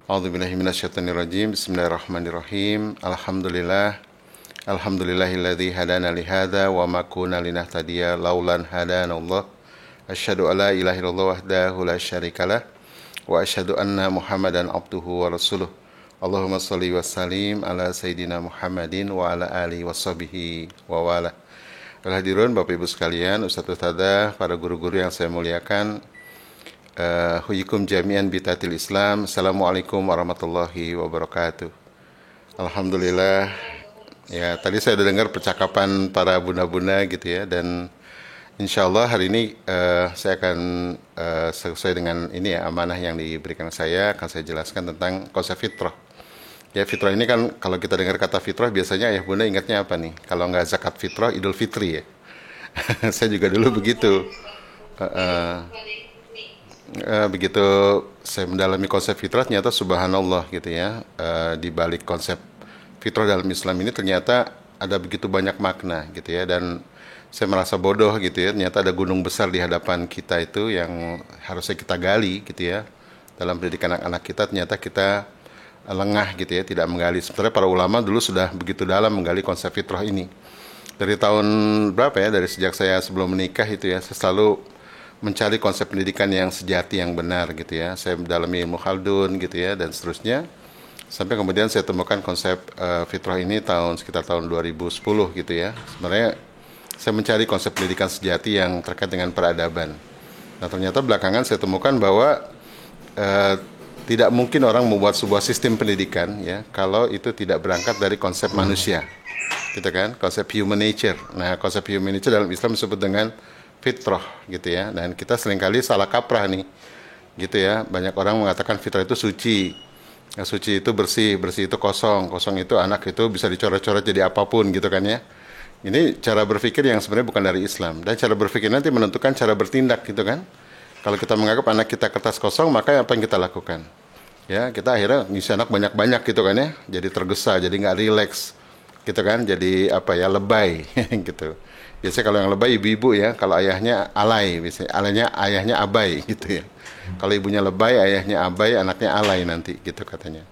A'udzubillahi minasyaitonirrajim. Bismillahirrahmanirrahim. Alhamdulillahilladzi hadana li hadza wa ma kunna linahtadiya laulan hadanallah. Asyhadu an la ilaha illallah wahdahu la syarikalah wa asyhadu anna Muhammadan abduhu wa rasuluh. Allahumma shalli wa sallim ala sayidina Muhammadin wa ala alihi washabihi wa wala. Hadirin Bapak Ibu sekalian, Ustaz Ustadzah, para guru-guru yang saya muliakan, huyikum jami'an bitatil Islam. Assalamualaikum warahmatullahi wabarakatuh. Alhamdulillah. Ya, tadi saya sudah dengar percakapan para bunda-bunda gitu ya, dan insya Allah hari ini saya akan sesuai dengan ini ya, amanah yang diberikan saya, akan saya jelaskan tentang konsep fitrah. Ya, fitrah ini kan kalau kita dengar kata fitrah biasanya ayah bunda ingatnya apa nih? Kalau nggak zakat fitrah, Idul Fitri ya. Saya juga dulu begitu. Begitu saya mendalami konsep fitrah, ternyata subhanallah gitu ya, di balik konsep fitrah dalam Islam ini ternyata ada begitu banyak makna gitu ya, dan saya merasa bodoh gitu ya, ternyata ada gunung besar di hadapan kita itu yang harusnya kita gali gitu ya dalam pendidikan anak-anak kita. Ternyata kita lengah gitu ya, tidak menggali. Sebenarnya para ulama dulu sudah begitu dalam menggali konsep fitrah ini dari tahun berapa ya, dari sejak saya sebelum menikah itu ya, saya selalu mencari konsep pendidikan yang sejati, yang benar gitu ya. Saya mendalami ilmu Khaldun gitu ya, dan seterusnya. Sampai kemudian saya temukan konsep fitrah ini sekitar tahun 2010 gitu ya. Sebenarnya saya mencari konsep pendidikan sejati yang terkait dengan peradaban. Nah, ternyata belakangan saya temukan bahwa tidak mungkin orang membuat sebuah sistem pendidikan ya kalau itu tidak berangkat dari konsep manusia. Gitu kan? Konsep human nature. Nah, konsep human nature dalam Islam disebut dengan fitrah gitu ya, dan kita seringkali salah kaprah nih gitu ya. Banyak orang mengatakan fitrah itu suci, ya, suci itu bersih, bersih itu kosong, kosong itu anak itu bisa dicoret-coret jadi apapun gitu kan ya. Ini cara berpikir yang sebenarnya bukan dari Islam, dan cara berpikir nanti menentukan cara bertindak gitu kan. Kalau kita menganggap anak kita kertas kosong, maka apa yang kita lakukan ya, kita akhirnya ngisi anak banyak-banyak gitu kan ya, jadi tergesa, jadi nggak rileks gitu kan, jadi apa ya, lebay gitu. Biasanya kalau yang lebay ibu-ibu ya, kalau ayahnya alay, biasanya ayahnya abai gitu ya. Kalau ibunya lebay, ayahnya abai, anaknya alay nanti gitu katanya.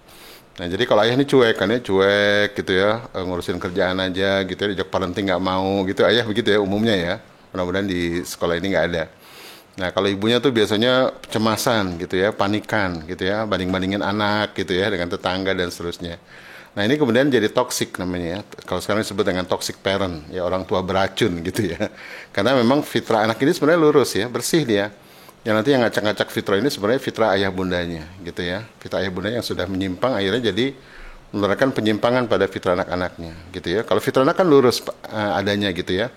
Nah, jadi kalau ayah ini cuek kan ya, cuek gitu ya, ngurusin kerjaan aja gitu ya, diajak parenting nggak mau gitu, ayah begitu ya umumnya ya. Mudah-mudahan di sekolah ini nggak ada. Nah, kalau ibunya tuh biasanya cemasan gitu ya, panikan gitu ya, banding-bandingin anak gitu ya dengan tetangga dan seterusnya. Nah, ini kemudian jadi toxic namanya ya. Kalau sekarang disebut dengan toxic parent, ya orang tua beracun gitu ya. Karena memang fitrah anak ini sebenarnya lurus ya, bersih dia. Yang nanti yang ngacak-ngacak fitrah ini sebenarnya fitrah ayah bundanya gitu ya. Fitrah ayah bundanya yang sudah menyimpang akhirnya jadi menularkan penyimpangan pada fitrah anak-anaknya gitu ya. Kalau fitrah anak kan lurus adanya gitu ya.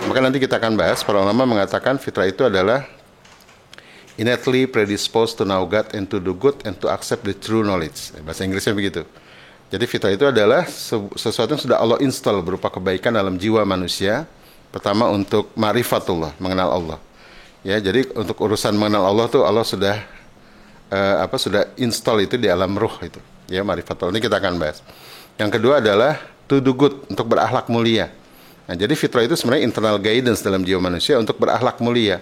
Maka nanti kita akan bahas, para ulama mengatakan fitrah itu adalah innately predisposed to know God and to do good and to accept the true knowledge. Bahasa Inggrisnya begitu. Jadi fitrah itu adalah sesuatu yang sudah Allah install berupa kebaikan dalam jiwa manusia. Pertama untuk ma'rifatullah, mengenal Allah. Ya, jadi untuk urusan mengenal Allah tuh Allah sudah sudah install itu di alam ruh itu. Ya, ma'rifatullah ini kita akan bahas. Yang kedua adalah to do good, untuk berakhlak mulia. Nah, jadi fitrah itu sebenarnya internal guidance dalam jiwa manusia untuk berakhlak mulia.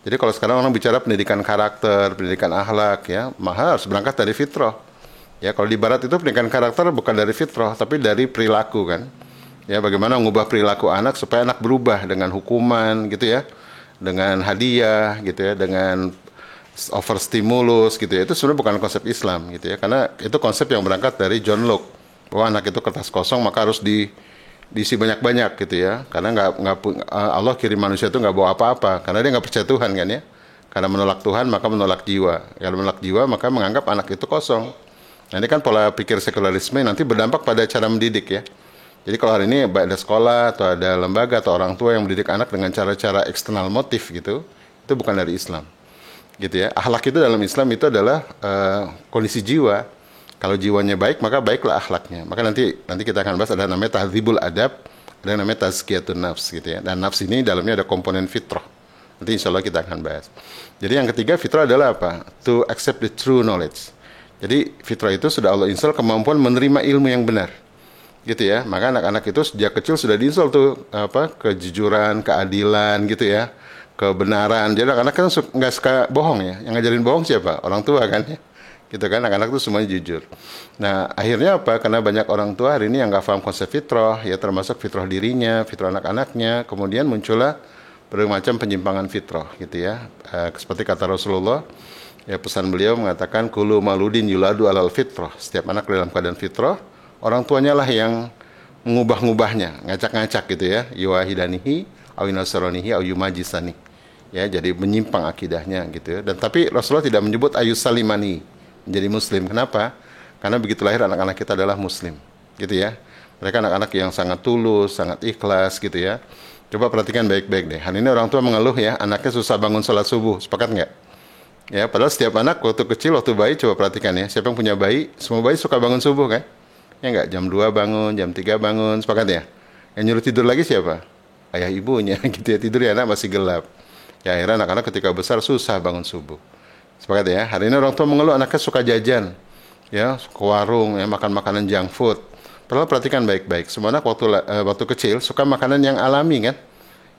Jadi kalau sekarang orang bicara pendidikan karakter, pendidikan akhlak ya, maka harus berangkat dari fitrah. Ya, kalau di barat itu pendidikan karakter bukan dari fitrah, tapi dari perilaku kan. Ya, bagaimana mengubah perilaku anak supaya anak berubah dengan hukuman gitu ya, dengan hadiah gitu ya, dengan overstimulus gitu ya. Itu sebenarnya bukan konsep Islam gitu ya, karena itu konsep yang berangkat dari John Locke, bahwa anak itu kertas kosong maka harus diisi banyak-banyak gitu ya. Karena Allah kirim manusia itu nggak bawa apa-apa, karena dia nggak percaya Tuhan kan ya. Karena menolak Tuhan maka menolak jiwa. Karena menolak jiwa maka menganggap anak itu kosong. Nah, ini kan pola pikir sekularisme nanti berdampak pada cara mendidik ya. Jadi kalau hari ini ada sekolah atau ada lembaga atau orang tua yang mendidik anak dengan cara-cara eksternal motif gitu, itu bukan dari Islam. Gitu ya. Akhlak itu dalam Islam itu adalah kondisi jiwa. Kalau jiwanya baik, maka baiklah akhlaknya. Maka nanti kita akan bahas, ada namanya tahdzibul adab, ada namanya tazkiyatun nafs gitu ya. Dan nafs ini dalamnya ada komponen fitrah. Nanti insya Allah kita akan bahas. Jadi yang ketiga fitrah adalah apa? To accept the true knowledge. Jadi fitrah itu sudah Allah install kemampuan menerima ilmu yang benar, gitu ya. Maka anak-anak itu sejak kecil sudah diinstal tuh kejujuran, keadilan, gitu ya, kebenaran. Jadi anak-anak kan nggak suka bohong ya. Yang ngajarin bohong siapa? Orang tua kan ya. gitu kan, anak-anak itu semuanya jujur. Nah, akhirnya apa? Karena banyak orang tua hari ini yang nggak paham konsep fitrah, ya termasuk fitrah dirinya, fitrah anak-anaknya, kemudian muncullah berbagai macam penyimpangan fitrah, gitu ya. Seperti kata Rasulullah, ya pesan beliau mengatakan, kulu maludin yuladu alal fitrah. Setiap anak dalam keadaan fitrah, orang tuanya lah yang mengubah-ngubahnya, ngacak-ngacak gitu ya, yuwahidanihi, awinasaronihi, awiyumajisani. Ya, jadi menyimpang akidahnya gitu ya. Dan tapi Rasulullah tidak menyebut ayus salimani menjadi muslim. Kenapa? Karena begitu lahir anak-anak kita adalah muslim, gitu ya. Mereka anak-anak yang sangat tulus, sangat ikhlas, gitu ya. Coba perhatikan baik-baik deh. Hari ini orang tua mengeluh ya, anaknya susah bangun sholat subuh. Sepakat nggak? Ya, padahal setiap anak waktu kecil, waktu bayi, coba perhatikan ya. Siapa yang punya bayi, semua bayi suka bangun subuh kan? Ya nggak? Jam 2 bangun, jam 3 bangun, sepakat ya? Yang nyuruh tidur lagi siapa? Ayah ibunya, gitu ya. Tidur ya anak masih gelap. Ya akhirnya anak-anak ketika besar susah bangun subuh. Sepakat ya? Hari ini orang tua mengeluh anaknya suka jajan. Ya, ke warung, ya, makan makanan junk food. Padahal perhatikan baik-baik. Semua anak waktu kecil suka makanan yang alami kan?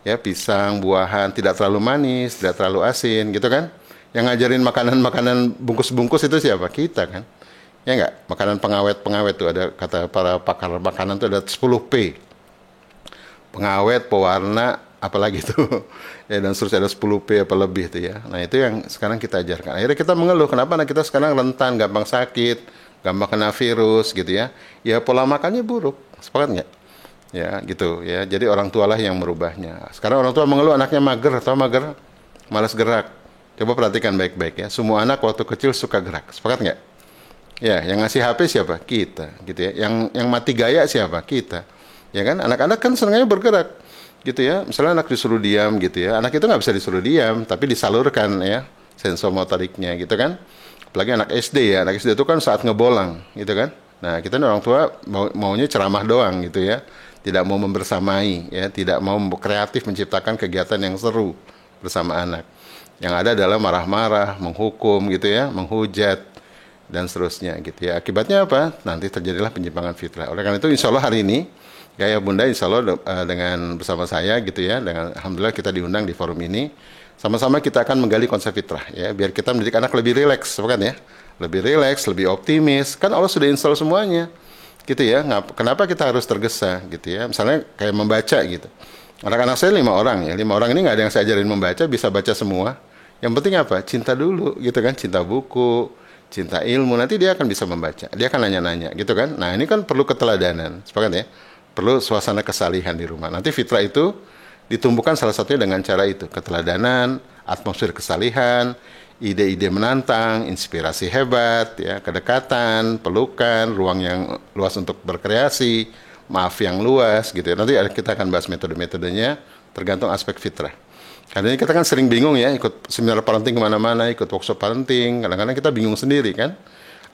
Ya, pisang, buahan, tidak terlalu manis, tidak terlalu asin, gitu kan? Yang ngajarin makanan-makanan bungkus-bungkus itu siapa? Kita kan? Ya enggak? Makanan pengawet-pengawet tuh ada kata para pakar makanan tuh ada 10P. Pengawet, pewarna, apalagi tuh. Ya, dan seterusnya ada 10P apa lebih tuh ya. Nah, itu yang sekarang kita ajarkan. Akhirnya kita mengeluh, kenapa anak kita sekarang rentan, gampang sakit, gampang kena virus gitu ya. Ya pola makannya buruk. Sepakat nggak? Ya, gitu ya. Jadi orang tualah yang merubahnya. Sekarang orang tua mengeluh anaknya mager atau mager, malas gerak. Coba perhatikan baik-baik ya. Semua anak waktu kecil suka gerak. Sepakat nggak? Ya, yang ngasih HP siapa? Kita, gitu ya. Yang mati gaya siapa? Kita. Ya kan? Anak-anak kan senangnya bergerak. Gitu ya, misalnya anak disuruh diam gitu ya, anak itu nggak bisa disuruh diam, tapi disalurkan ya sensomotoriknya gitu kan. Apalagi anak SD ya, anak SD itu kan saat ngebolang gitu kan. Nah kita orang tua maunya ceramah doang gitu ya, tidak mau membersamai ya, tidak mau kreatif menciptakan kegiatan yang seru bersama anak. Yang ada adalah marah-marah, menghukum gitu ya, menghujat dan seterusnya gitu ya. Akibatnya apa? Nanti terjadilah penyimpangan fitrah. Oleh karena itu insya Allah hari ini ya Bunda, insya Allah dengan bersama saya gitu ya, dengan alhamdulillah kita diundang di forum ini, sama-sama kita akan menggali konsep fitrah ya, biar kita mendidik anak lebih rileks, kan ya, lebih rileks, lebih optimis, kan Allah sudah install semuanya, gitu ya. Kenapa kita harus tergesa gitu ya? Misalnya kayak membaca gitu, anak-anak saya 5 orang ya, 5 orang ini nggak ada yang saya ajarin membaca, bisa baca semua. Yang penting apa? Cinta dulu gitu kan, cinta buku, cinta ilmu, nanti dia akan bisa membaca, dia akan nanya-nanya gitu kan. Nah ini kan perlu keteladanan, sepakat ya. Perlu suasana kesalihan di rumah. Nanti fitrah itu ditumbuhkan salah satunya dengan cara itu. Keteladanan, atmosfer kesalihan, ide-ide menantang, inspirasi hebat, ya, kedekatan, pelukan, ruang yang luas untuk berkreasi, maaf yang luas, gitu ya. Nanti kita akan bahas metode-metodenya, tergantung aspek fitrah. Karena ini kita kan sering bingung ya, ikut seminar parenting kemana-mana, ikut workshop parenting, kadang-kadang kita bingung sendiri kan.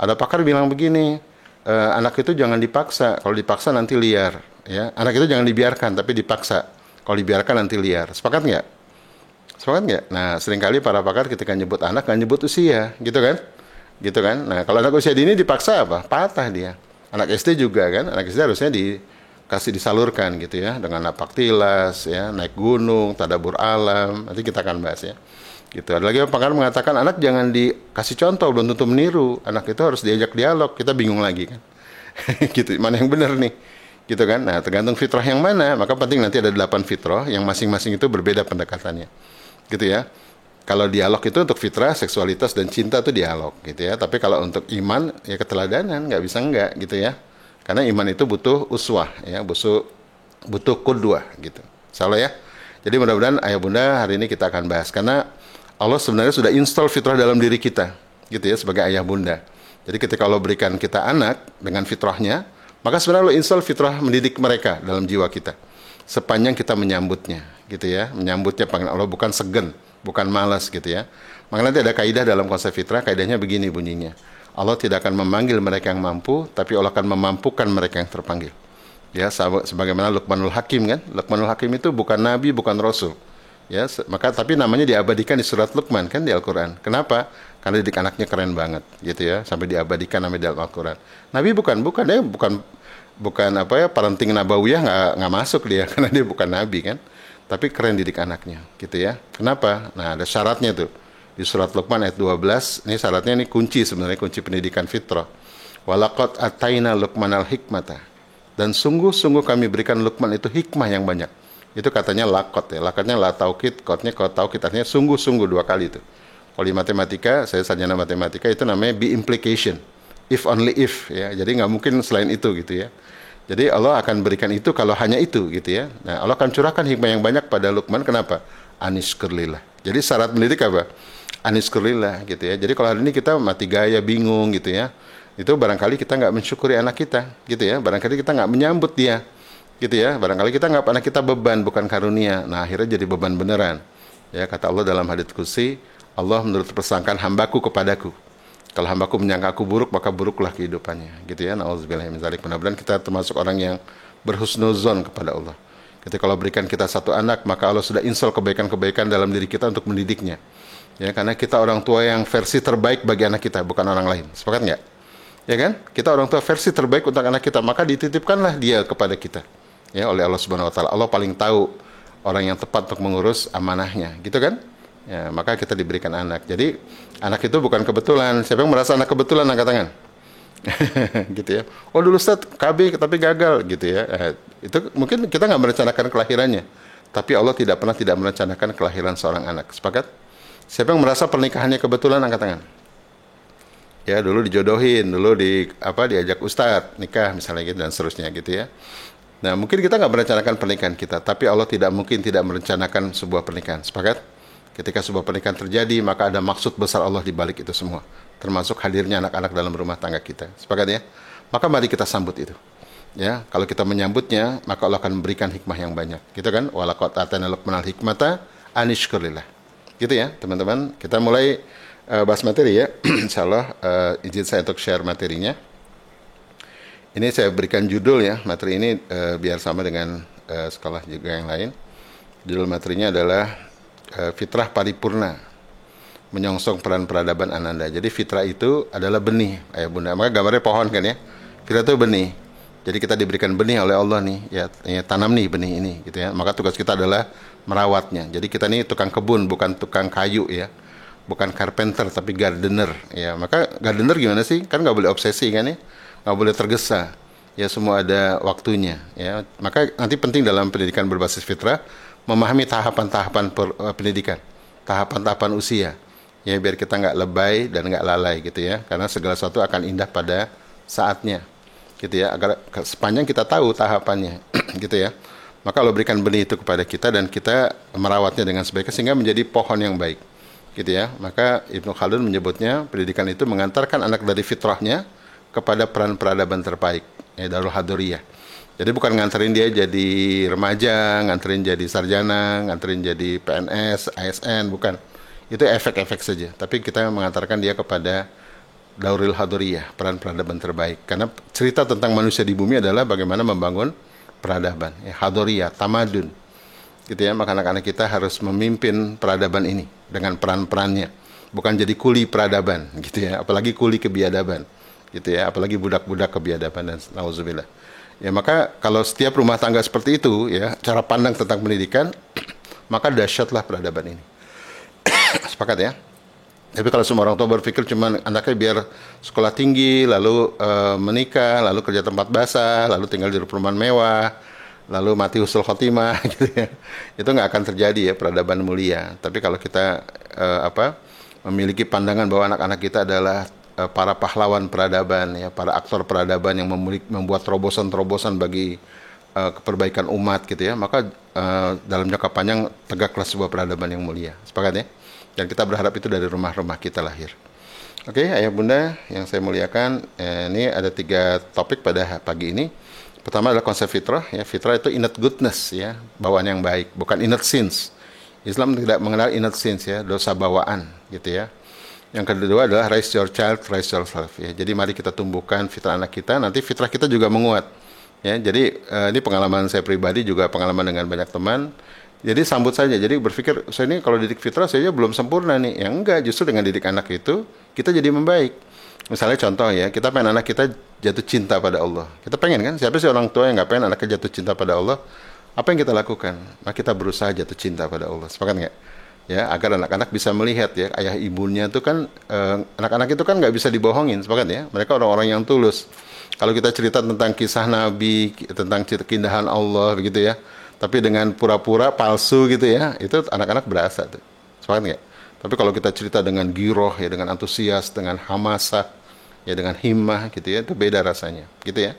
Ada pakar bilang begini, anak itu jangan dipaksa, kalau dipaksa nanti liar ya. Anak itu jangan dibiarkan, tapi dipaksa, kalau dibiarkan nanti liar. Sepakat nggak? Sepakat nggak? Nah seringkali para pakar ketika nyebut anak nggak nyebut usia gitu kan, gitu kan. Nah kalau anak usia dini dipaksa apa? Patah dia. Anak SD juga kan, anak SD harusnya dikasih disalurkan gitu ya, dengan napak tilas ya, naik gunung, tadabur alam, nanti kita akan bahas ya. Gitu. Ada lagi pakar mengatakan anak jangan dikasih contoh, belum tentu meniru. Anak itu harus diajak dialog. Kita bingung lagi kan. Gitu. Mana yang benar nih? Gitu kan. Nah, tergantung fitrah yang mana. Maka penting nanti ada 8 fitrah yang masing-masing itu berbeda pendekatannya. Gitu ya. Kalau dialog itu untuk fitrah, seksualitas dan cinta itu dialog gitu ya. Tapi kalau untuk iman ya keteladanan, nggak bisa enggak gitu ya. Karena iman itu butuh uswah ya, butuh qudwah gitu. Salah ya. Jadi mudah-mudahan ayah bunda hari ini kita akan bahas karena Allah sebenarnya sudah install fitrah dalam diri kita, gitu ya, sebagai ayah bunda. Jadi ketika Allah berikan kita anak dengan fitrahnya, maka sebenarnya Allah install fitrah mendidik mereka dalam jiwa kita. Sepanjang kita menyambutnya, gitu ya, menyambutnya panggilan Allah bukan segen, bukan malas, gitu ya. Maka nanti ada kaidah dalam konsep fitrah, kaidahnya begini bunyinya. Allah tidak akan memanggil mereka yang mampu, tapi Allah akan memampukan mereka yang terpanggil. Ya, sebagaimana Luqmanul Hakim kan, Luqmanul Hakim itu bukan nabi, bukan rasul. Ya, maka tapi namanya diabadikan di surat Luqman kan di Al-Qur'an. Kenapa? Karena didik anaknya keren banget, gitu ya, sampai diabadikan namanya dalam Al-Qur'an. Nabi bukan apa ya, parenting nabawiyah nggak masuk dia karena dia bukan nabi kan. Tapi keren didik anaknya, gitu ya. Kenapa? Nah, ada syaratnya tuh. di surat Luqman ayat 12. Ini syaratnya, ini kunci sebenarnya, kunci pendidikan fitrah. Walaqad ataina Luqmanal hikmata. Dan sungguh-sungguh kami berikan Luqman itu hikmah yang banyak. Itu katanya laqad ya. Laqadnya la taukid, qadnya qad taukid, artinya sungguh-sungguh 2 kali itu. Kalau di matematika, saya sarjana matematika, itu namanya be implication. If only if ya. Jadi nggak mungkin selain itu gitu ya. Jadi Allah akan berikan itu kalau hanya itu gitu ya. Nah, Allah akan curahkan hikmah yang banyak pada Luqman. Kenapa? Anishkurlillah. Jadi syarat mendidik apa? Anishkurlillah gitu ya. Jadi kalau hari ini kita mati gaya, bingung gitu ya, itu barangkali kita nggak mensyukuri anak kita gitu ya. Barangkali kita nggak menyambut dia gitu ya. Barangkali kita nggak, anak kita beban bukan karunia. Nah, akhirnya jadi beban beneran. Ya, kata Allah dalam hadits qudsi, Allah menurut persangkaan hambaku kepadaku. Kalau hambaku menyangka aku buruk, maka buruklah kehidupannya. Gitu ya. Nauzubillahi min dzalik. Mudah-mudahan kita termasuk orang yang berhusnuzon kepada Allah. Ketika Allah berikan kita satu anak, maka Allah sudah install kebaikan-kebaikan dalam diri kita untuk mendidiknya. Ya, karena kita orang tua yang versi terbaik bagi anak kita, bukan orang lain. Sepakat nggak? Ya kan? Kita orang tua versi terbaik untuk anak kita, maka dititipkanlah dia kepada kita. Ya, oleh Allah Subhanahu wa taala. Allah paling tahu orang yang tepat untuk mengurus amanahnya, gitu kan? Ya, maka kita diberikan anak. Jadi anak itu bukan kebetulan. Siapa yang merasa anak kebetulan, angkat tangan. Gitu ya. Oh dulu Ustaz KB tapi gagal gitu ya. Itu mungkin kita nggak merencanakan kelahirannya, tapi Allah tidak pernah tidak merencanakan kelahiran seorang anak. Sepakat? Siapa yang merasa pernikahannya kebetulan, angkat tangan. Ya, dulu dijodohin, dulu diajak Ustadz nikah misalnya gitu dan seterusnya gitu ya. Nah, mungkin kita nggak merencanakan pernikahan kita, tapi Allah tidak mungkin tidak merencanakan sebuah pernikahan. Sepakat? Ketika sebuah pernikahan terjadi, maka ada maksud besar Allah di balik itu semua, termasuk hadirnya anak-anak dalam rumah tangga kita. Sepakat ya? Maka mari kita sambut itu. Ya, kalau kita menyambutnya, maka Allah akan memberikan hikmah yang banyak. Gitu kan? Walaqad atana Luqmanal hikmata anishkurillah. Gitu ya, teman-teman. Kita mulai bahas materi ya. Insyaallah izin saya untuk share materinya. Ini saya berikan judul ya, materi ini biar sama dengan sekolah juga yang lain. Judul materinya adalah Fitrah Paripurna, menyongsong peran peradaban Ananda. Jadi fitrah itu adalah benih, ayah bunda. Maka gambarnya pohon kan ya. Fitrah itu benih. Jadi kita diberikan benih oleh Allah nih, ya tanam nih benih ini, gitu ya. Maka tugas kita adalah merawatnya. Jadi kita nih tukang kebun, bukan tukang kayu ya, bukan carpenter tapi gardener. Ya, maka gardener gimana sih? Kan nggak boleh obsesi kan ya, nggak boleh tergesa. Ya semua ada waktunya. Ya, maka nanti penting dalam pendidikan berbasis fitrah memahami tahapan-tahapan pendidikan, tahapan-tahapan usia, ya biar kita nggak lebay dan nggak lalai gitu ya, karena segala sesuatu akan indah pada saatnya, gitu ya, agar sepanjang kita tahu tahapannya, gitu ya, maka Allah berikan benih itu kepada kita dan kita merawatnya dengan sebaiknya sehingga menjadi pohon yang baik, gitu ya. Maka Ibnu Khaldun menyebutnya pendidikan itu mengantarkan anak dari fitrahnya kepada peran peradaban terbaik, ya, Darul Hadoriyah. Jadi bukan nganterin dia jadi remaja, nganterin jadi sarjana, nganterin jadi PNS, ASN, bukan. Itu efek-efek saja. Tapi kita mengantarkan dia kepada Dauril Hadoriyah, peran peradaban terbaik. Karena cerita tentang manusia di bumi adalah bagaimana membangun peradaban. Ya, Hadoriyah, tamadun. Gitu ya, maka anak-anak kita harus memimpin peradaban ini dengan peran-perannya. Bukan jadi kuli peradaban, gitu ya. Apalagi kuli kebiadaban, gitu ya. Apalagi budak-budak kebiadaban dan nauzubillah. Ya, maka kalau setiap rumah tangga seperti itu ya, cara pandang tentang pendidikan, maka dahsyatlah peradaban ini. Sepakat ya? Tapi kalau semua orang tua berpikir cuma anaknya biar sekolah tinggi, lalu menikah, lalu kerja tempat basah, lalu tinggal di perumahan mewah, lalu mati husnul khotimah gitu ya. Itu nggak akan terjadi ya, peradaban mulia. Tapi kalau kita memiliki pandangan bahwa anak-anak kita adalah para pahlawan peradaban, ya, para aktor peradaban yang membuat terobosan-terobosan bagi keperbaikan umat, gitu ya. Maka dalam jangka panjang tegaklah sebuah peradaban yang mulia. Sepakat ya? Dan kita berharap itu dari rumah-rumah kita lahir. Oke, ayah bunda yang saya muliakan, ini ada 3 topik pada pagi ini. Pertama adalah konsep fitrah. Ya, fitrah itu innate goodness, ya, bawaan yang baik, bukan innate sins. Islam tidak mengenal innate sins, ya, dosa bawaan, gitu ya. Yang kedua adalah raise your child, raise yourself. Ya. Jadi mari kita tumbuhkan fitrah anak kita, nanti fitrah kita juga menguat. Ya, jadi ini pengalaman saya pribadi, juga pengalaman dengan banyak teman. Jadi sambut saja. Jadi berpikir, saya ini kalau didik fitrah saya belum sempurna nih. Ya enggak, justru dengan didik anak itu kita jadi membaik. Misalnya contoh ya, kita pengen anak kita jatuh cinta pada Allah. Kita pengen kan? Siapa sih orang tua yang nggak pengen anaknya jatuh cinta pada Allah? Apa yang kita lakukan? Nah, kita berusaha jatuh cinta pada Allah. Sepakat nggak? ya, agar anak-anak bisa melihat ya ayah ibunya itu kan anak-anak itu kan nggak bisa dibohongin, sepakat ya, mereka orang-orang yang tulus. Kalau kita cerita tentang kisah Nabi, tentang keindahan Allah begitu ya, tapi dengan pura-pura palsu gitu ya, itu anak-anak berasa tuh, sepakat nggak? Tapi kalau kita cerita dengan giroh ya, dengan antusias, dengan hamasah ya, dengan himmah gitu ya, itu beda rasanya gitu ya.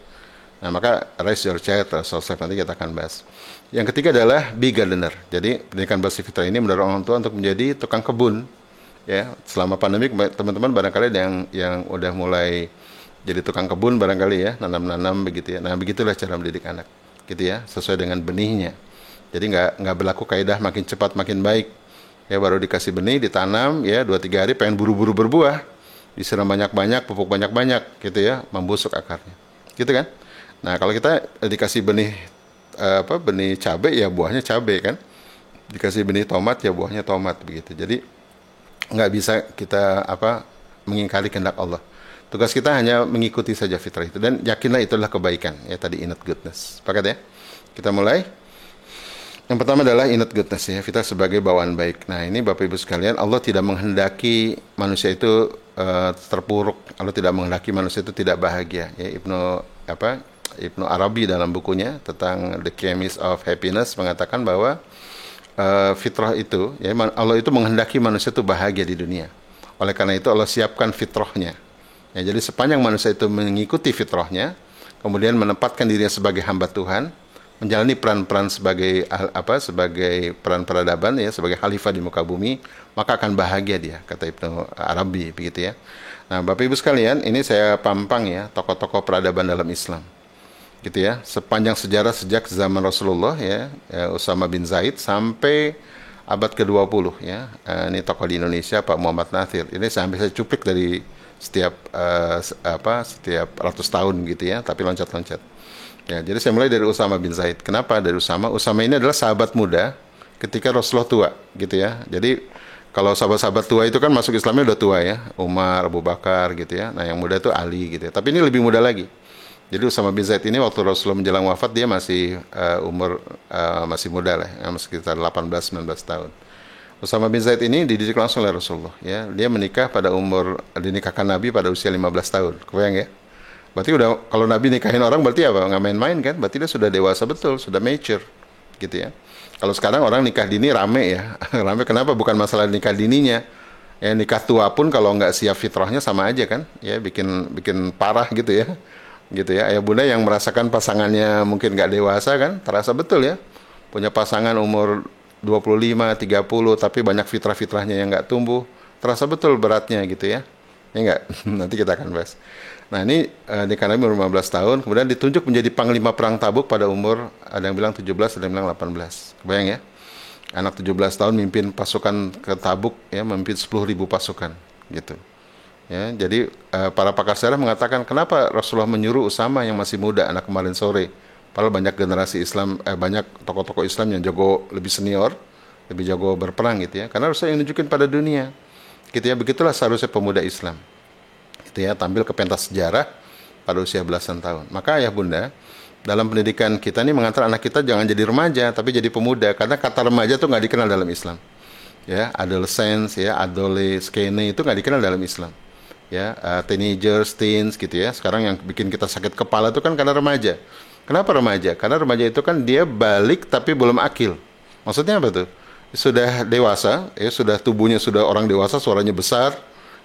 Nah, maka raise your child, self nanti kita akan bahas. Yang ketiga adalah be gardener. Jadi pendidikan berbasis fitrah ini mendorong orang tua untuk menjadi tukang kebun. Ya, selama pandemi teman-teman barangkali ada yang udah mulai jadi tukang kebun barangkali ya, nanam-nanam begitu ya. Nah, begitulah cara mendidik anak, gitu ya, sesuai dengan benihnya. Jadi nggak berlaku kaidah makin cepat makin baik. Ya, baru dikasih benih, ditanam ya 2-3 hari pengen buru-buru berbuah, disiram banyak-banyak, pupuk banyak-banyak, gitu ya, membusuk akarnya, gitu kan? Nah, kalau kita dikasih benih benih cabai ya buahnya cabai kan, dikasih benih tomat ya buahnya tomat begitu. Jadi nggak bisa kita mengingkari kehendak Allah. Tugas kita hanya mengikuti saja fitrah itu dan yakinlah itulah kebaikan ya, tadi inner goodness. Sepakat ya? Kita mulai. Yang pertama adalah inner goodness ya, fitrah sebagai bawaan baik. Nah, ini Bapak Ibu sekalian, Allah tidak menghendaki manusia itu terpuruk. Allah tidak menghendaki manusia itu tidak bahagia ya. Ibnu Arabi dalam bukunya tentang The Chemist of Happiness mengatakan bahwa fitrah itu ya, Allah itu menghendaki manusia itu bahagia di dunia. Oleh karena itu Allah siapkan fitrahnya. Ya, jadi sepanjang manusia itu mengikuti fitrahnya, kemudian menempatkan dirinya sebagai hamba Tuhan, menjalani peran-peran sebagai peran peradaban ya, sebagai khalifah di muka bumi, maka akan bahagia dia, kata Ibnu Arabi begitu ya. Nah, Bapak Ibu sekalian, ini saya pampang ya tokoh-tokoh peradaban dalam Islam. Gitu ya, sepanjang sejarah sejak zaman Rasulullah ya, Usama bin Zaid sampai abad ke-20 ya. Ini tokoh di Indonesia Pak Muhammad Natsir. Ini sampai saya cuplik dari setiap ratus tahun gitu ya, tapi loncat-loncat. Ya, jadi saya mulai dari Usama bin Zaid. Kenapa dari Usama? Usama ini adalah sahabat muda ketika Rasulullah tua gitu ya. Jadi kalau sahabat-sahabat tua itu kan masuk Islamnya udah tua ya, Umar, Abu Bakar gitu ya. Nah, yang muda itu Ali gitu ya. Tapi ini lebih muda lagi. Jadi Usama bin Zaid ini waktu Rasulullah menjelang wafat dia masih umur masih muda lah, ya, sekitar 18-19 tahun. Usama bin Zaid ini dididik langsung oleh Rasulullah ya. Dia dinikahkan Nabi pada usia 15 tahun. Kebayang ya? Berarti udah, kalau Nabi nikahin orang berarti apa? Nggak main-main kan? Berarti dia sudah dewasa betul, sudah mature gitu ya. Kalau sekarang orang nikah dini rame ya. Rame kenapa? Bukan masalah nikah dininya. Ya, nikah tua pun kalau nggak siap fitrahnya sama aja kan? Ya, bikin parah gitu ya. Gitu ya. Ayah bunda yang merasakan pasangannya mungkin nggak dewasa kan? Terasa betul ya. Punya pasangan umur 25, 30 tapi banyak fitrah-fitrahnya yang nggak tumbuh. Terasa betul beratnya gitu ya. Ya nggak? Nanti kita akan bahas. Nah, ini nikah Nabi umur 15 tahun, kemudian ditunjuk menjadi panglima perang Tabuk pada umur, ada yang bilang 17, ada yang bilang 18. Kebayang ya? Anak 17 tahun mimpin pasukan ke Tabuk ya, memimpin 10.000 pasukan gitu. Ya, jadi para pakar sejarah mengatakan kenapa Rasulullah menyuruh Usama yang masih muda, anak kemarin sore. Padahal banyak generasi Islam, banyak tokoh-tokoh Islam yang jago, lebih senior, lebih jago berperang gitu ya. Karena Rasulullah yang nunjukin pada dunia. Gitu ya, begitulah seharusnya pemuda Islam. Gitu ya, tampil ke pentas sejarah pada usia belasan tahun. Maka ayah bunda, dalam pendidikan kita ini mengantar anak kita jangan jadi remaja, tapi jadi pemuda. Karena kata remaja itu nggak dikenal dalam Islam. Ya, adolescence, ya, adolescene itu nggak dikenal dalam Islam. Ya, teenagers, teens gitu ya. Sekarang yang bikin kita sakit kepala itu kan karena remaja. Kenapa remaja? Karena remaja itu kan dia balik tapi belum akil. Maksudnya apa tuh? Sudah dewasa, ya, sudah tubuhnya sudah orang dewasa, suaranya besar,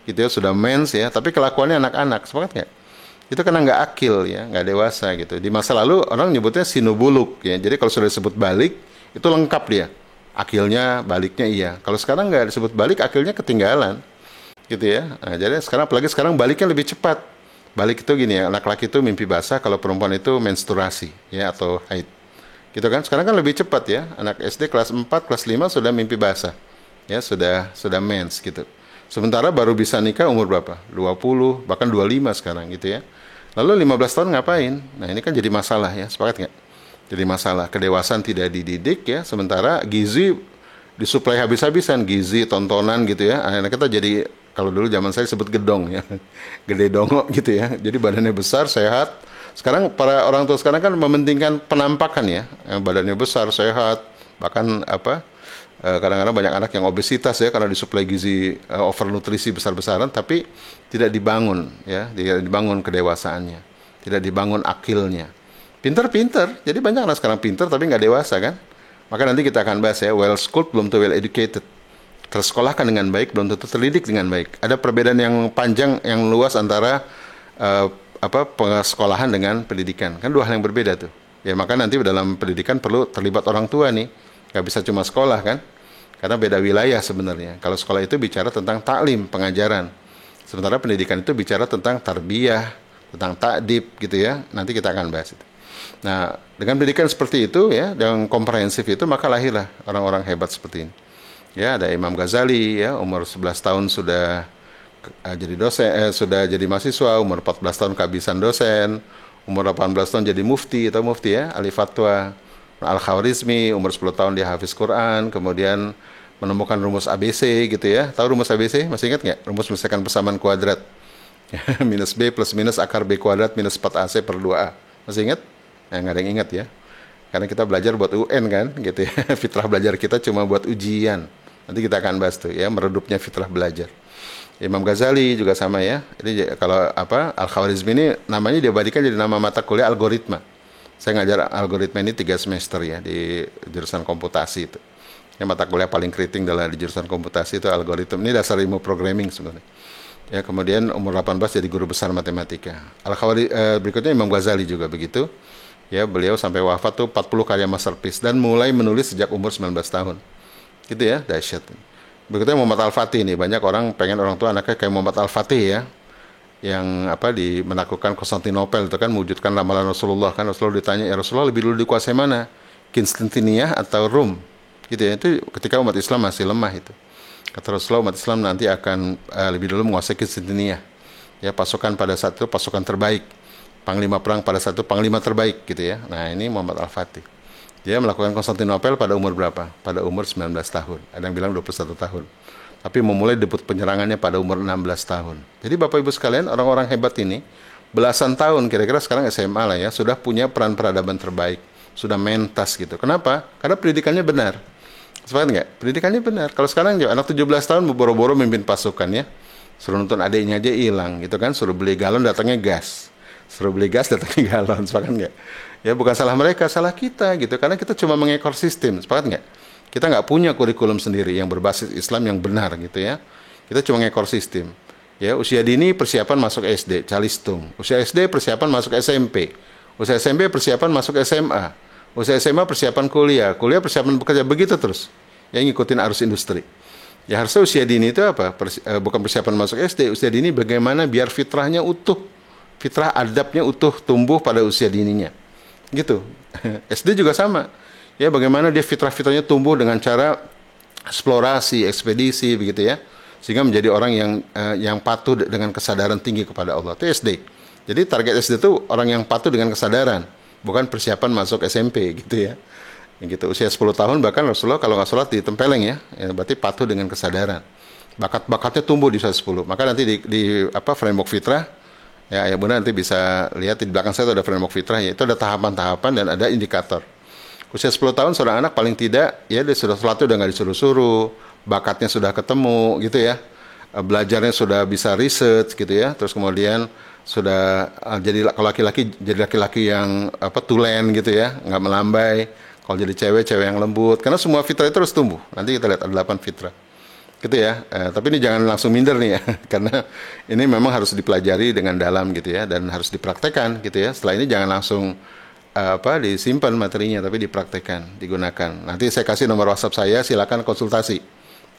gitu ya, sudah mens ya, tapi kelakuannya anak-anak, sepakat nggak? Itu karena nggak akil ya, nggak dewasa gitu. Di masa lalu orang nyebutnya sinubuluk ya, jadi kalau sudah disebut balik itu lengkap dia, akilnya, baliknya iya. Kalau sekarang nggak disebut balik, akilnya ketinggalan, gitu ya. Nah, jadi sekarang apalagi sekarang baliknya lebih cepat. Balik itu gini ya, anak laki itu mimpi basah, kalau perempuan itu menstruasi ya atau haid. Gitu kan? Sekarang kan lebih cepat ya, anak SD kelas 4, kelas 5 sudah mimpi basah. Ya, sudah mens gitu. Sementara baru bisa nikah umur berapa? 20, bahkan 25 sekarang gitu ya. Lalu 15 tahun ngapain? Nah, ini kan jadi masalah ya, sepakat nggak? Jadi masalah, kedewasaan tidak dididik ya, sementara gizi disuplai habis-habisan, gizi, tontonan gitu ya. Akhirnya kita jadi, kalau dulu zaman saya sebut gedong ya, gede dongo gitu ya. Jadi badannya besar, sehat. Sekarang para orang tua sekarang kan mementingkan penampakan ya, badannya besar, sehat, bahkan Kadang-kadang banyak anak yang obesitas ya karena disuplai gizi overnutrisi besar-besaran, tapi tidak dibangun ya, tidak dibangun kedewasaannya, tidak dibangun akilnya. Pinter-pinter, jadi banyak anak sekarang pinter tapi nggak dewasa kan. Maka nanti kita akan bahas ya, well schooled belum tentu well educated. Tersekolahkan dengan baik belum tentu terdidik dengan baik. Ada perbedaan yang panjang, yang luas antara pensekolahan dengan pendidikan. Kan dua hal yang berbeda tuh. Ya maka nanti dalam pendidikan perlu terlibat orang tua nih. Nggak bisa cuma sekolah kan. Karena beda wilayah sebenarnya. Kalau sekolah itu bicara tentang taklim, pengajaran. Sementara pendidikan itu bicara tentang tarbiyah, tentang takdib gitu ya. Nanti kita akan bahas itu. Nah, dengan pendidikan seperti itu ya, yang komprehensif itu, maka lahirlah orang-orang hebat seperti ini. Ya, ada Imam Ghazali ya, umur 11 tahun sudah jadi dosen, sudah jadi mahasiswa, umur 14 tahun kehabisan dosen, umur 18 tahun jadi mufti atau mufti ya, ahli fatwa. Al-Khawarizmi umur 10 tahun dia hafiz Quran, kemudian menemukan rumus ABC gitu ya. Tahu rumus ABC? Masih ingat nggak? Rumus menyelesaikan persamaan kuadrat. Minus B plus minus akar B kuadrat minus 4AC per 2A. Masih ingat? Nggak ada yang ingat ya. Karena kita belajar buat UN kan, gitu ya. Fitrah belajar kita cuma buat ujian. Nanti kita akan bahas tuh ya, meredupnya fitrah belajar. Imam Ghazali juga sama ya. Jadi kalau Al-Khawarizmi ini namanya diabadikan jadi nama mata kuliah algoritma. Saya ngajar algoritma ini 3 semester ya di jurusan komputasi itu. Yang mata kuliah paling keriting adalah di jurusan komputasi itu algoritma. Ini dasar ilmu programming sebenarnya. Ya, kemudian umur 18 jadi guru besar matematika. Berikutnya Imam Ghazali juga begitu. Ya, beliau sampai wafat tuh 40 karya masterpiece dan mulai menulis sejak umur 19 tahun. Gitu ya, dahsyat. Berikutnya Muhammad Al-Fatih nih, banyak orang pengen orang tua anaknya kayak Muhammad Al-Fatih ya. Yang menaklukkan Konstantinopel itu kan mewujudkan ramalan Rasulullah kan. Rasulullah ditanya, ya Rasulullah lebih dulu dikuasai mana, Konstantinia atau Rum gitu ya. Itu ketika umat Islam masih lemah itu, kata Rasulullah umat Islam nanti akan lebih dulu menguasai Konstantinia ya, pasukan pada saat itu pasukan terbaik, panglima perang pada saat itu panglima terbaik gitu ya. Nah ini Muhammad Al-Fatih, dia melakukan Konstantinopel pada umur berapa? Pada umur 19 tahun, ada yang bilang 21 tahun, tapi memulai debut penyerangannya pada umur 16 tahun. Jadi Bapak Ibu sekalian, orang-orang hebat ini belasan tahun, kira-kira sekarang SMA lah ya, sudah punya peran peradaban terbaik, sudah mentas gitu. Kenapa? Karena pendidikannya benar. Sepakat nggak? Pendidikannya benar. Kalau sekarang anak 17 tahun boro-boro memimpin pasukan ya, suruh nonton adiknya aja hilang gitu kan, suruh beli galon datangnya gas, suruh beli gas datangnya galon, sepakat nggak? Ya bukan salah mereka, salah kita gitu, karena kita cuma mengekor sistem, sepakat nggak? Kita nggak punya kurikulum sendiri yang berbasis Islam yang benar gitu ya. Kita cuma ngekor sistem. Ya, usia dini persiapan masuk SD, calistung. Usia SD persiapan masuk SMP. Usia SMP persiapan masuk SMA. Usia SMA persiapan kuliah. Kuliah persiapan bekerja, begitu terus. Ya, ngikutin arus industri. Ya harusnya usia dini itu apa? Bukan persiapan masuk SD. Usia dini bagaimana biar fitrahnya utuh. Fitrah adabnya utuh tumbuh pada usia dininya. Gitu. SD juga sama. Ya bagaimana dia fitrah-fitrahnya tumbuh dengan cara eksplorasi, ekspedisi begitu ya, sehingga menjadi orang yang patuh dengan kesadaran tinggi kepada Allah. Itu SD. Jadi target SD itu orang yang patuh dengan kesadaran, bukan persiapan masuk SMP gitu ya. Gitu. Usia 10 tahun bahkan Rasulullah kalau nggak sholat ditempeleng ya, berarti patuh dengan kesadaran. Bakat-bakatnya tumbuh di usia 10. Maka nanti di framework fitrah ya Bunda nanti bisa lihat di belakang saya itu ada framework fitrah ya. Itu ada tahapan-tahapan dan ada indikator. Usia 10 tahun seorang anak paling tidak ya dia sudah sholat udah nggak disuruh-suruh, bakatnya sudah ketemu gitu ya, belajarnya sudah bisa research gitu ya, terus kemudian sudah jadi kalau laki-laki jadi laki-laki yang tulen gitu ya, nggak melambai. Kalau jadi cewek yang lembut, karena semua fitrah itu harus tumbuh. Nanti kita lihat ada 8 fitrah gitu ya. Tapi ini jangan langsung minder nih ya, karena ini memang harus dipelajari dengan dalam gitu ya, dan harus dipraktekkan gitu ya. Setelah ini jangan langsung disimpan materinya, tapi dipraktekkan, digunakan. Nanti saya kasih nomor WhatsApp saya, silakan konsultasi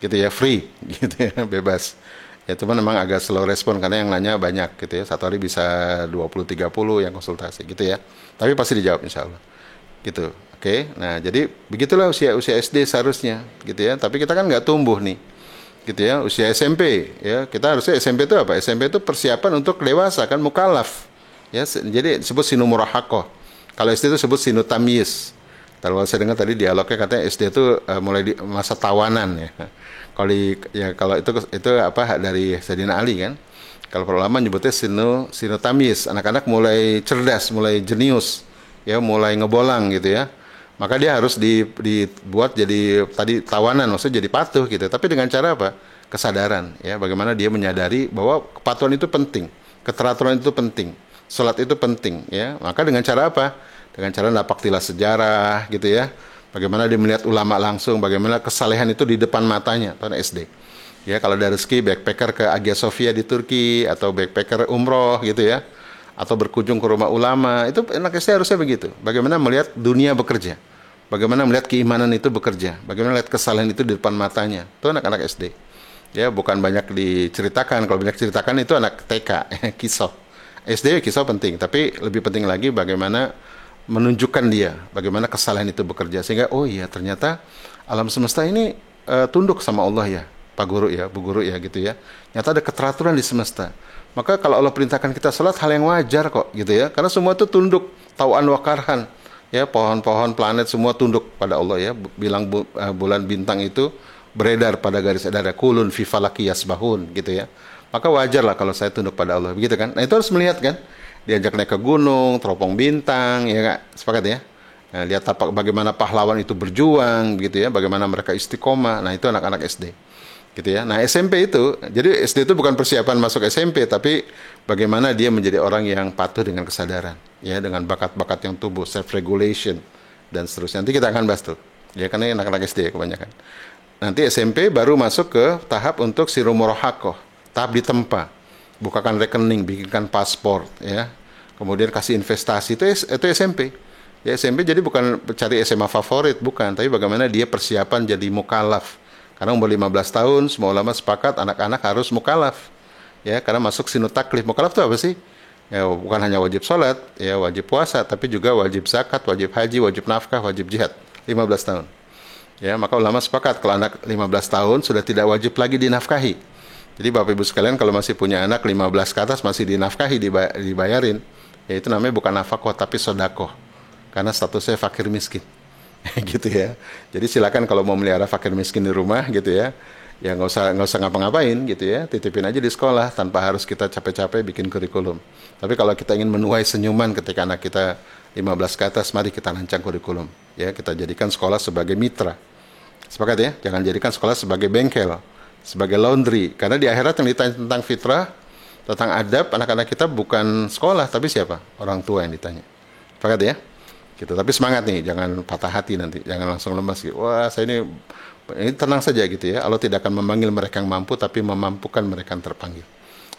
gitu ya, free gitu ya, bebas ya. Cuman memang agak slow respon karena yang nanya banyak gitu ya, satu hari bisa 20-30 yang konsultasi gitu ya, tapi pasti dijawab insya Allah gitu. Oke. Nah jadi begitulah usia SD seharusnya gitu ya, tapi kita kan nggak tumbuh nih gitu ya. Usia SMP ya, kita harusnya SMP itu apa? SMP itu persiapan untuk dewasa kan, mukallaf ya, jadi disebut sinu murahaqah. Kalau SD itu sebut sinu tamyiz. Kalau saya dengar tadi dialognya katanya SD itu mulai di masa tawanan ya. Kalau itu dari Sayyidina Ali kan. Kalau para ulama nyebutnya sinu tamyiz. Anak-anak mulai cerdas, mulai jenius, ya mulai ngebolang gitu ya. Maka dia harus dibuat jadi tadi tawanan, maksudnya jadi patuh gitu. Tapi dengan cara apa? Kesadaran, ya. Bagaimana dia menyadari bahwa kepatuhan itu penting, keteraturan itu penting, sholat itu penting, ya. Maka dengan cara apa? Dengan cara napaktilah sejarah, gitu ya. Bagaimana dia melihat ulama langsung, bagaimana kesalehan itu di depan matanya, tahun SD. Ya, kalau ada rezeki backpacker ke Hagia Sophia di Turki atau backpacker umroh gitu ya, atau berkunjung ke rumah ulama, itu anak SD harusnya begitu. Bagaimana melihat dunia bekerja, bagaimana melihat keimanan itu bekerja, bagaimana melihat kesalahan itu di depan matanya. Itu anak-anak SD. Ya, bukan banyak diceritakan. Kalau banyak diceritakan itu anak TK, kisah. SD kisah penting, tapi lebih penting lagi bagaimana menunjukkan dia, bagaimana kesalahan itu bekerja. Sehingga, oh iya ternyata alam semesta ini tunduk sama Allah ya, Pak Guru ya, Bu Guru ya gitu ya. Ternyata ada keteraturan di semesta. Maka kalau Allah perintahkan kita sholat, hal yang wajar kok gitu ya. Karena semua itu tunduk, tau'an wa karhan. Ya, pohon-pohon, planet semua tunduk pada Allah ya. Bilang bulan bintang itu beredar pada garis edarnya. Kulun fi falaki yasbahun gitu ya. Maka wajar lah kalau saya tunduk pada Allah, begitu kan. Nah itu harus melihat kan. Diajak naik ke gunung, teropong bintang, ya nggak? Sepakat ya? Nah, lihat bagaimana pahlawan itu berjuang gitu ya. Bagaimana mereka istiqomah. Nah itu anak-anak SD. Gitu ya. Nah SMP itu, jadi SD itu bukan persiapan masuk SMP, tapi bagaimana dia menjadi orang yang patuh dengan kesadaran, ya, dengan bakat-bakat yang tumbuh, self regulation dan seterusnya. Nanti kita akan bahas tuh, ya, karena anak-anak SD ya kebanyakan. Nanti SMP baru masuk ke tahap untuk siru murahakoh, tahap ditempa, bukakan rekening, bikinkan paspor, ya, kemudian kasih investasi itu SMP. Ya SMP jadi bukan cari SMA favorit, bukan, tapi bagaimana dia persiapan jadi mukalaf. Karena umur 15 tahun, semua ulama sepakat anak-anak harus mukalaf. Ya, karena masuk sinu taklif. Mukalaf itu apa sih? Ya, bukan hanya wajib sholat, ya wajib puasa, tapi juga wajib zakat, wajib haji, wajib nafkah, wajib jihad. 15 tahun. Ya, maka ulama sepakat kalau anak 15 tahun sudah tidak wajib lagi dinafkahi. Jadi Bapak Ibu sekalian kalau masih punya anak 15 ke atas masih dinafkahi, dibayarin, ya itu namanya bukan nafkah tapi sodakoh. Karena statusnya fakir miskin. Gitu ya. Jadi silakan kalau mau melihara fakir miskin di rumah gitu ya, ya nggak usah ngapa-ngapain gitu ya, titipin aja di sekolah tanpa harus kita capek-capek bikin kurikulum. Tapi kalau kita ingin menuai senyuman ketika anak kita 15 ke atas, mari kita rancang kurikulum. Ya, kita jadikan sekolah sebagai mitra. Sepakat ya? Jangan jadikan sekolah sebagai bengkel, sebagai laundry. Karena di akhirat yang ditanya tentang fitrah, tentang adab, anak-anak kita bukan sekolah, tapi siapa? Orang tua yang ditanya. Sepakat ya? Gitu. Tapi semangat nih, jangan patah hati nanti, jangan langsung lemas gitu. Wah, saya ini tenang saja gitu ya. Allah tidak akan memanggil mereka yang mampu, tapi memampukan mereka yang terpanggil.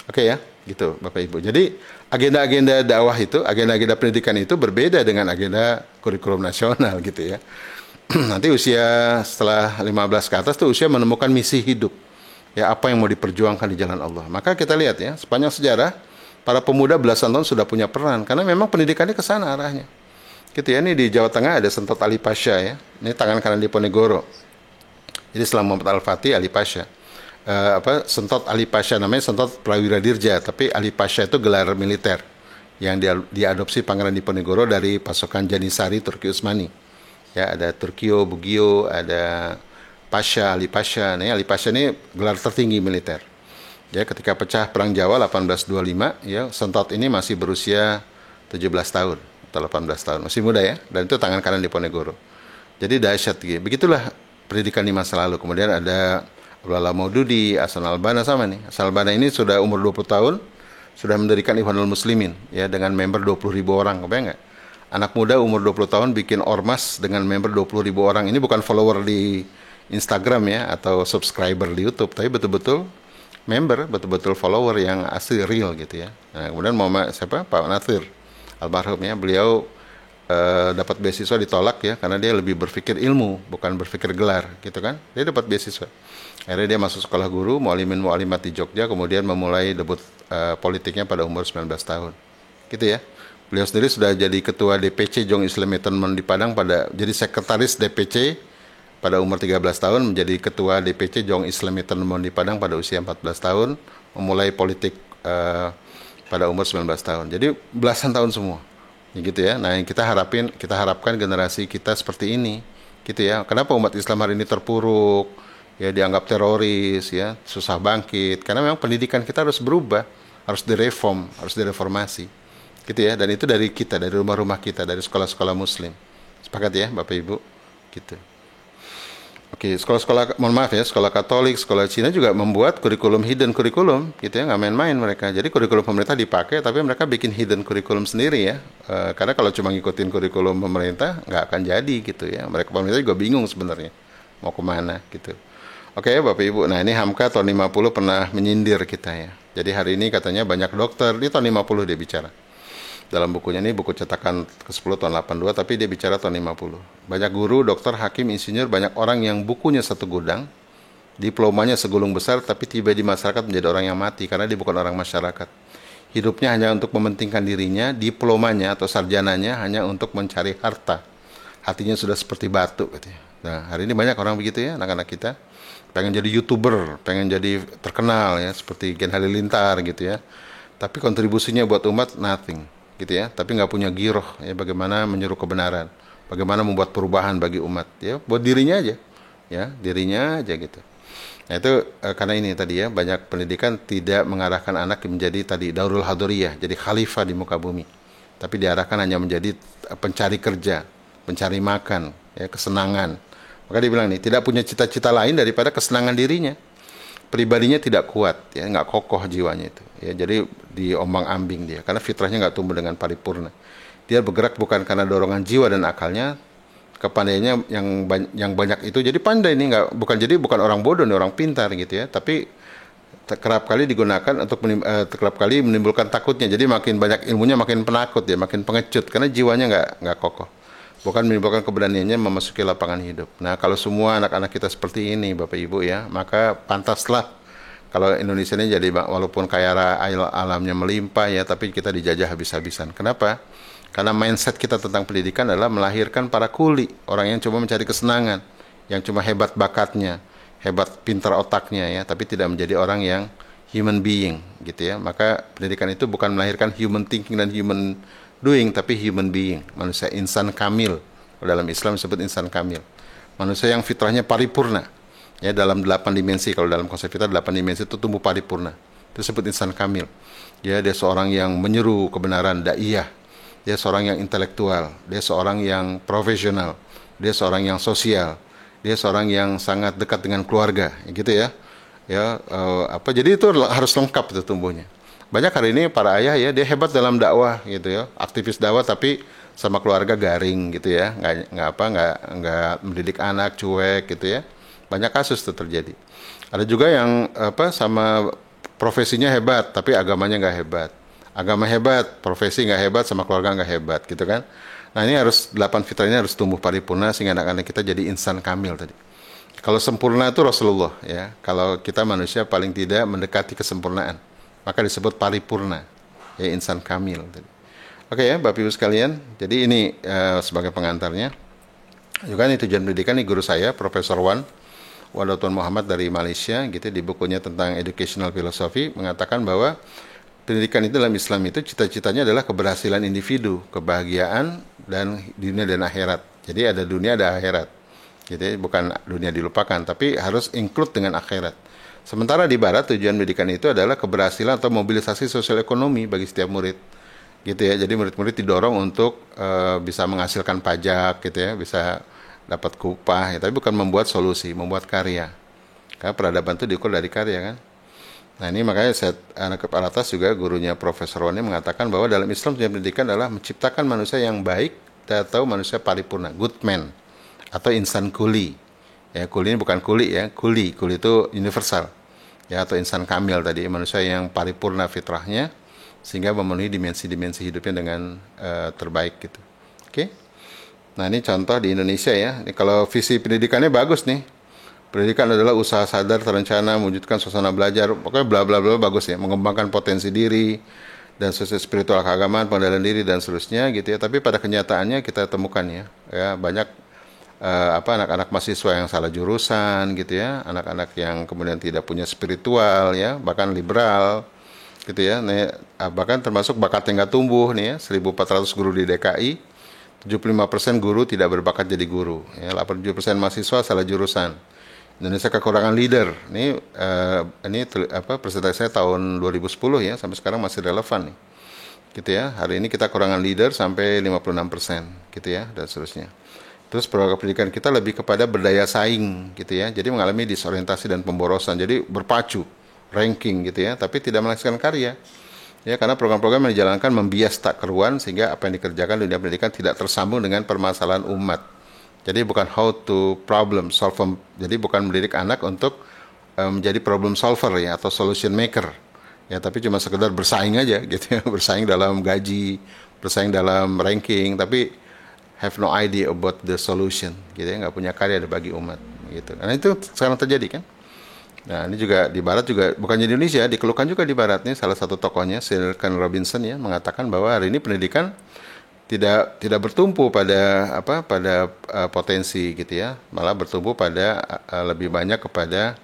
Oke ya, gitu Bapak Ibu. Jadi agenda-agenda dakwah itu, agenda-agenda pendidikan itu berbeda dengan agenda kurikulum nasional gitu ya. Nanti usia setelah 15 ke atas tuh usia menemukan misi hidup. Ya, apa yang mau diperjuangkan di jalan Allah. Maka kita lihat ya, sepanjang sejarah para pemuda belasan tahun sudah punya peran karena memang pendidikannya ke sana arahnya. Gitu ya, ini di Jawa Tengah ada Sentot Ali Pasha ya. Ini tangan kanan Diponegoro. Jadi setelah Muhammad Al-Fatih, Ali Pasha. Sentot Ali Pasha namanya Sentot Prawira Dirja, tapi Ali Pasha itu gelar militer yang diadopsi Pangeran Diponegoro dari pasukan Janisari Turki Utsmani. Ya, ada Turkio, Bugio, ada Pasha, Ali Pasha. Nah, Ali Pasha ini gelar tertinggi militer. Ya, ketika pecah Perang Jawa 1825, ya, Sentot ini masih berusia 17 tahun. 18 tahun, masih muda ya, dan itu tangan kanan Diponegoro. Jadi dahsyat gitu. Begitulah pendidikan di masa lalu. Kemudian ada Abdullah Maududi, Hasan Albana sama nih. Hasan Albana ini sudah umur 20 tahun, sudah mendirikan Ikhwanul Muslimin ya dengan member 20.000 orang, kebayang nggak? Anak muda umur 20 tahun bikin ormas dengan member 20.000 orang. Ini bukan follower di Instagram ya atau subscriber di YouTube, tapi betul-betul member, betul-betul follower yang asli real gitu ya. Nah, kemudian Pak Nathir almarhum ya, beliau dapat beasiswa ditolak ya karena dia lebih berpikir ilmu bukan berpikir gelar gitu kan. Dia dapat beasiswa, akhirnya dia masuk sekolah guru mualimin mualimat di Jogja, kemudian memulai debut politiknya pada umur 19 tahun gitu ya. Beliau sendiri sudah jadi ketua DPC Jong Islam Teman di Padang, jadi sekretaris DPC pada umur 13 tahun, menjadi ketua DPC Jong Islam Teman di Padang pada usia 14 tahun, memulai politik pada umur 19 tahun. Jadi belasan tahun semua. Ya gitu ya. Nah, yang kita harapkan generasi kita seperti ini. Gitu ya. Kenapa umat Islam hari ini terpuruk? Ya, dianggap teroris ya, susah bangkit. Karena memang pendidikan kita harus berubah, harus direform, harus direformasi. Gitu ya. Dan itu dari kita, dari rumah-rumah kita, dari sekolah-sekolah muslim. Sepakat ya Bapak Ibu? Gitu. Oke, sekolah-sekolah, mohon maaf ya, sekolah Katolik, sekolah Cina juga membuat kurikulum hidden kurikulum, gitu ya, nggak main-main mereka. Jadi kurikulum pemerintah dipakai, tapi mereka bikin hidden kurikulum sendiri ya. Karena kalau cuma ngikutin kurikulum pemerintah, nggak akan jadi gitu ya. Mereka pemerintah juga bingung sebenarnya mau kemana gitu. Oke Bapak Ibu, nah ini Hamka tahun 50 pernah menyindir kita ya. Jadi hari ini katanya banyak dokter, di tahun 50 dia bicara. Dalam bukunya ini buku cetakan ke-10 tahun 82, tapi dia bicara tahun 50. Banyak guru, dokter, hakim, insinyur, banyak orang yang bukunya satu gudang, diplomanya segulung besar, tapi tiba di masyarakat menjadi orang yang mati karena dia bukan orang masyarakat. Hidupnya hanya untuk mementingkan dirinya, diplomanya atau sarjananya hanya untuk mencari harta. Hatinya sudah seperti batu katanya. Nah, hari ini banyak orang begitu ya, anak-anak kita pengen jadi YouTuber, pengen jadi terkenal ya, seperti Gen Halilintar gitu ya. Tapi kontribusinya buat umat nothing gitu ya, tapi nggak punya giroh ya, bagaimana menyuruh kebenaran, bagaimana membuat perubahan bagi umat ya, buat dirinya aja ya, dirinya aja gitu. Nah itu karena ini tadi ya, banyak pendidikan tidak mengarahkan anak menjadi tadi Daurul Hadoriyah, jadi khalifah di muka bumi, tapi diarahkan hanya menjadi pencari kerja, pencari makan ya, kesenangan. Maka dia bilang nih, tidak punya cita-cita lain daripada kesenangan dirinya, pribadinya tidak kuat ya, nggak kokoh jiwanya itu ya, jadi diombang-ambing dia karena fitrahnya nggak tumbuh dengan paripurna. Dia bergerak bukan karena dorongan jiwa dan akalnya, kepandaiannya yang banyak itu jadi pandai nih, nggak, bukan orang bodoh nih, orang pintar gitu ya, tapi kerap kali digunakan untuk kerap kali menimbulkan takutnya, jadi makin banyak ilmunya makin penakut ya, makin pengecut karena jiwanya nggak kokoh, bukan menimbulkan keberaniannya memasuki lapangan hidup. Nah, kalau semua anak-anak kita seperti ini, Bapak Ibu ya, maka pantaslah kalau Indonesia ini jadi, walaupun kaya raya alamnya melimpah ya, tapi kita dijajah habis-habisan. Kenapa? Karena mindset kita tentang pendidikan adalah melahirkan para kuli, orang yang cuma mencari kesenangan, yang cuma hebat bakatnya, hebat pintar otaknya ya, tapi tidak menjadi orang yang human being gitu ya. Maka pendidikan itu bukan melahirkan human thinking dan human doing, tapi human being, manusia insan kamil. Dalam Islam disebut insan kamil, manusia yang fitrahnya paripurna ya, dalam 8 dimensi. Kalau dalam konsep fitrah 8 dimensi itu tumbuh paripurna, itu disebut insan kamil ya. Dia seorang yang menyeru kebenaran, daiyah, dia seorang yang intelektual, dia seorang yang profesional, dia seorang yang sosial, dia seorang yang sangat dekat dengan keluarga gitu ya. Jadi itu harus lengkap itu tumbuhnya. Banyak hari ini para ayah ya, dia hebat dalam dakwah gitu ya, aktivis dakwah, tapi sama keluarga garing gitu ya, nggak mendidik anak, cuek gitu ya. Banyak kasus itu terjadi. Ada juga yang sama profesinya hebat tapi agamanya nggak hebat, agama hebat profesi nggak hebat, sama keluarga nggak hebat gitu kan. Nah ini harus 8 fitrah ini harus tumbuh paripurna sehingga anak-anak kita jadi insan kamil tadi. Kalau sempurna itu Rasulullah ya, kalau kita manusia paling tidak mendekati kesempurnaan, maka disebut paripurna ya, insan kamil tadi. Oke ya Bapak Ibu sekalian, jadi ini sebagai pengantarnya juga nih, tujuan pendidikan nih, guru saya Profesor Wadatuan Muhammad dari Malaysia gitu, di bukunya tentang educational philosophy mengatakan bahwa pendidikan itu dalam Islam itu cita-citanya adalah keberhasilan individu, kebahagiaan dan dunia dan akhirat. Jadi ada dunia ada akhirat. Jadi bukan dunia dilupakan, tapi harus include dengan akhirat. Sementara di barat tujuan pendidikan itu adalah keberhasilan atau mobilisasi sosial ekonomi bagi setiap murid. Gitu ya. Jadi murid-murid didorong untuk bisa menghasilkan pajak gitu ya, bisa dapat upah ya, tapi bukan membuat solusi, membuat karya. Karena peradaban itu diukur dari karya kan. Nah ini makanya anak kepala atas juga gurunya Profesor Wani mengatakan bahwa dalam Islam tujuan pendidikan adalah menciptakan manusia yang baik atau manusia paripurna, good man, atau insan kuli. Ya, kuli ini bukan kuli ya, kuli itu universal. Ya, atau insan kamil tadi, manusia yang paripurna fitrahnya sehingga memenuhi dimensi-dimensi hidupnya dengan terbaik gitu. Oke. Nah, ini contoh di Indonesia ya. Ini kalau visi pendidikannya bagus nih. Pendidikan adalah usaha sadar terencana mewujudkan suasana belajar, pokoknya bla bla bla, bagus ya, mengembangkan potensi diri dan sosial spiritual keagamaan, pengendalian diri dan seterusnya gitu ya. Tapi pada kenyataannya kita temukan ya banyak anak-anak mahasiswa yang salah jurusan gitu ya, anak-anak yang kemudian tidak punya spiritual ya, bahkan liberal gitu ya. Nah, bahkan termasuk bakat yang nggak tumbuh nih ya, 1.400 guru di DKI, 75% guru tidak berbakat jadi guru ya, 87% mahasiswa salah jurusan. Indonesia kekurangan leader. Ini presentasi saya tahun 2010 ya, sampai sekarang masih relevan nih. gitu ya. Hari ini kita kekurangan leader sampai 56% gitu ya, dan seterusnya. Terus program pendidikan kita lebih kepada berdaya saing gitu ya. Jadi mengalami disorientasi dan pemborosan. Jadi berpacu, ranking gitu ya, tapi tidak menghasilkan karya. Ya, karena program-program yang dijalankan membias tak keruan sehingga apa yang dikerjakan di dunia pendidikan tidak tersambung dengan permasalahan umat. Jadi bukan how to problem solve, jadi bukan mendidik anak untuk menjadi problem solver ya atau solution maker. Ya, tapi cuma sekedar bersaing aja gitu ya, bersaing dalam gaji, bersaing dalam ranking, tapi have no idea about the solution gitu ya, nggak punya karya bagi umat gitu. Karena itu sekarang terjadi kan. Nah, ini juga di Barat juga, bukan di Indonesia, dikeluhkan juga di Barat nih, salah satu tokohnya, Sir Ken Robinson ya, mengatakan bahwa hari ini pendidikan tidak bertumpu pada potensi gitu ya, malah bertumpu pada lebih banyak kepada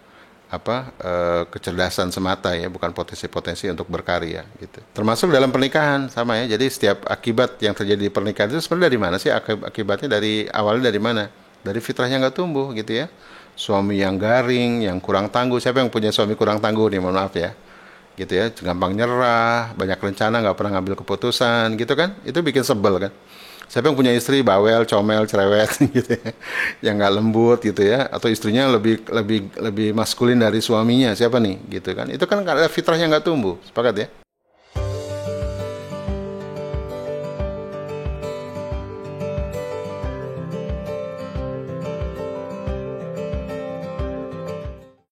kecerdasan semata ya, bukan potensi-potensi untuk berkarya gitu. Termasuk dalam pernikahan sama ya. Jadi setiap akibat yang terjadi di pernikahan itu sebenarnya dari mana sih? Akibatnya dari awalnya dari mana? Dari fitrahnya nggak tumbuh gitu ya. Suami yang garing, yang kurang tangguh. Siapa yang punya suami kurang tangguh nih, mohon maaf ya. Gitu ya, gampang nyerah, banyak rencana, nggak pernah ngambil keputusan, gitu kan? Itu bikin sebel kan? Siapa yang punya istri bawel, comel, cerewet, gitu ya, yang nggak lembut, gitu ya, atau istrinya lebih maskulin dari suaminya, siapa nih, gitu kan? Itu kan karena fitrahnya nggak tumbuh, sepakat ya?